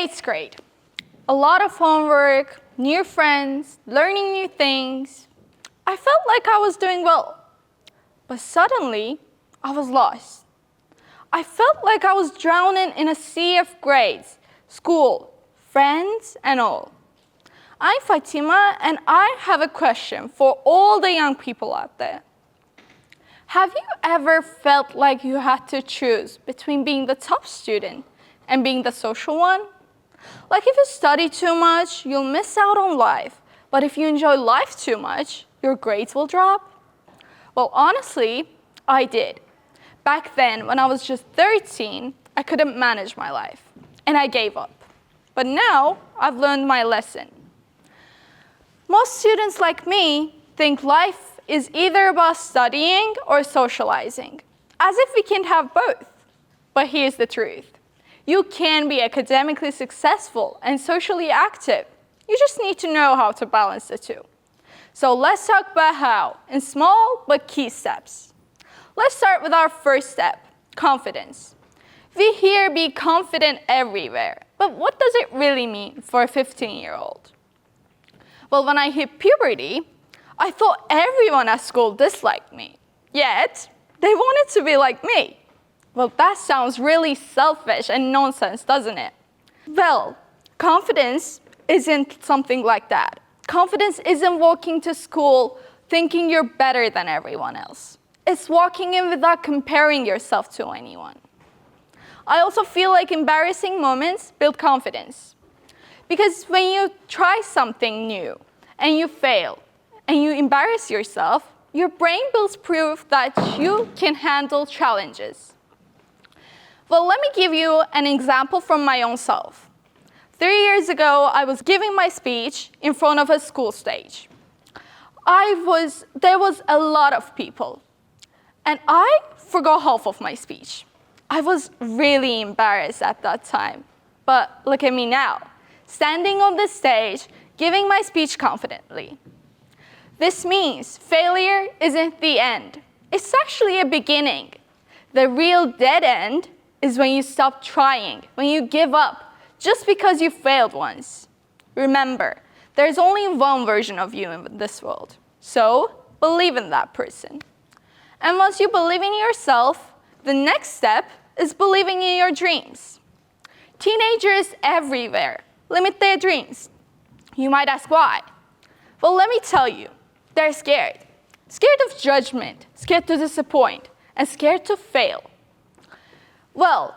8th grade. A lot of homework, new friends, learning new things. I felt like I was doing well, but suddenly I was lost. I felt like I was drowning in a sea of grades, school, friends, and all. I'm Fatima, and I have a question for all the young people out there. Have you ever felt like you had to choose between being the top student and being the social one? Like if you study too much, you'll miss out on life. But if you enjoy life too much, your grades will drop? Well, honestly, I did. Back then, when I was just 13, I couldn't manage my life, and I gave up. But now, I've learned my lesson. Most students like me think life is either about studying or socializing, as if we can't have both. But here's the truth. You can be academically successful and socially active. You just need to know how to balance the two. So let's talk about how, in small but key steps. Let's start with our first step, confidence. We hear be confident everywhere, but what does it really mean for a 15-year-old? Well, when I hit puberty, I thought everyone at school disliked me, yet they wanted to be like me. Well, that sounds really selfish and nonsense, doesn't it? Well, confidence isn't something like that. Confidence isn't walking to school thinking you're better than everyone else. It's walking in without comparing yourself to anyone. I also feel like embarrassing moments build confidence. Because when you try something new and you fail and you embarrass yourself, your brain builds proof that you can handle challenges. Well, let me give you an example from my own self. 3 years ago, I was giving my speech in front of a school stage. There was a lot of people, and I forgot half of my speech. I was really embarrassed at that time, but look at me now, standing on the stage, giving my speech confidently. This means failure isn't the end. It's actually a beginning. The real dead end is when you stop trying, when you give up, just because you failed once. Remember, there's only one version of you in this world, so believe in that person. And once you believe in yourself, the next step is believing in your dreams. Teenagers everywhere limit their dreams. You might ask why. Well, let me tell you, they're scared. Scared of judgment, scared to disappoint, and scared to fail. Well,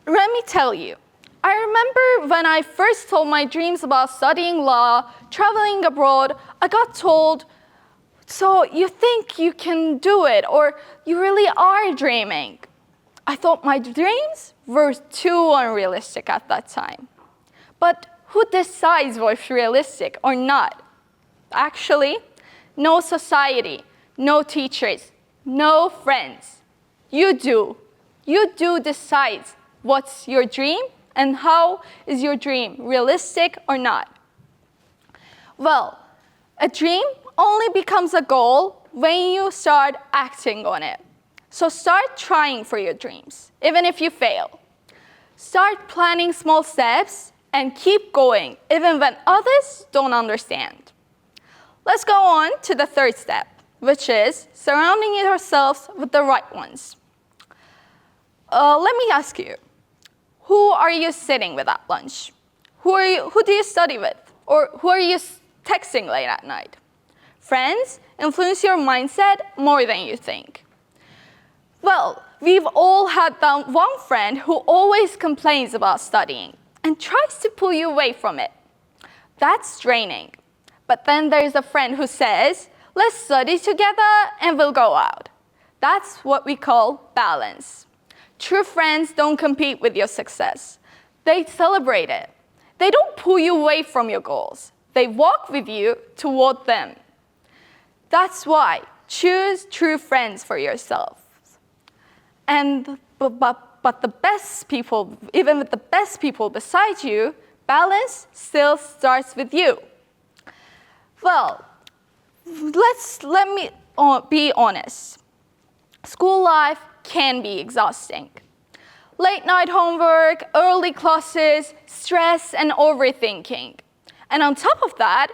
let me tell you, I remember when I first told my dreams about studying law, traveling abroad, I got told, so you think you can do it, or you really are dreaming. I thought my dreams were too unrealistic at that time. But who decides what's realistic or not? Actually, no society, no teachers, no friends. You do. You do decide what's your dream and how is your dream, realistic or not. Well, a dream only becomes a goal when you start acting on it. So start trying for your dreams, even if you fail. Start planning small steps and keep going, even when others don't understand. Let's go on to the third step, which is surrounding yourselves with the right ones. Let me ask you, who are you sitting with at lunch? Who do you study with? Or who are you texting late at night? Friends influence your mindset more than you think. Well, we've all had that one friend who always complains about studying and tries to pull you away from it. That's draining. But then there's a friend who says, let's study together and we'll go out. That's what we call balance. True friends don't compete with your success. They celebrate it. They don't pull you away from your goals. They walk with you toward them. That's why choose true friends for yourself. But the best people, even with the best people beside you, balance still starts with you. Well, let me be honest. School life can be exhausting. late night homework, early classes, stress, and overthinking. And on top of that,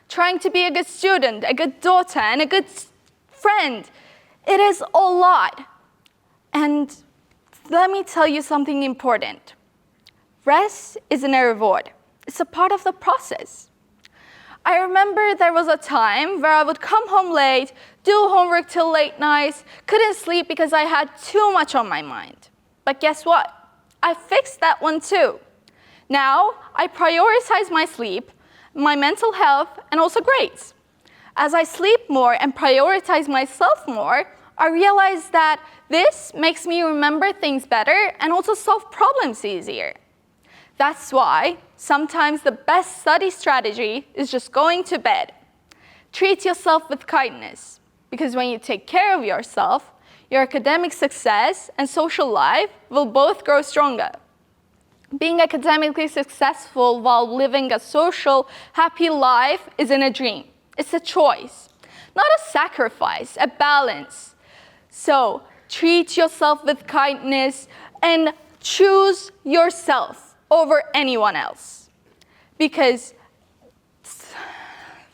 trying to be a good student, a good daughter, and a good friend. It is a lot. And let me tell you something important. Rest isn't a reward. It's a part of the process. I remember there was a time where I would come home late, do homework till late nights, couldn't sleep because I had too much on my mind. But guess what? I fixed that one too. Now, I prioritize my sleep, my mental health, and also grades. As I sleep more and prioritize myself more, I realize that this makes me remember things better and also solve problems easier. That's why sometimes the best study strategy is just going to bed. Treat yourself with kindness, because when you take care of yourself, your academic success and social life will both grow stronger. Being academically successful while living a social, happy life isn't a dream. It's a choice, not a sacrifice, a balance. So treat yourself with kindness and choose yourself over anyone else. Because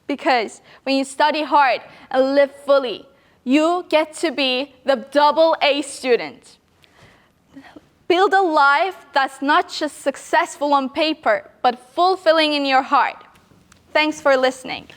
when you study hard and live fully, you get to be the double A student. Build a life that's not just successful on paper, but fulfilling in your heart. Thanks for listening.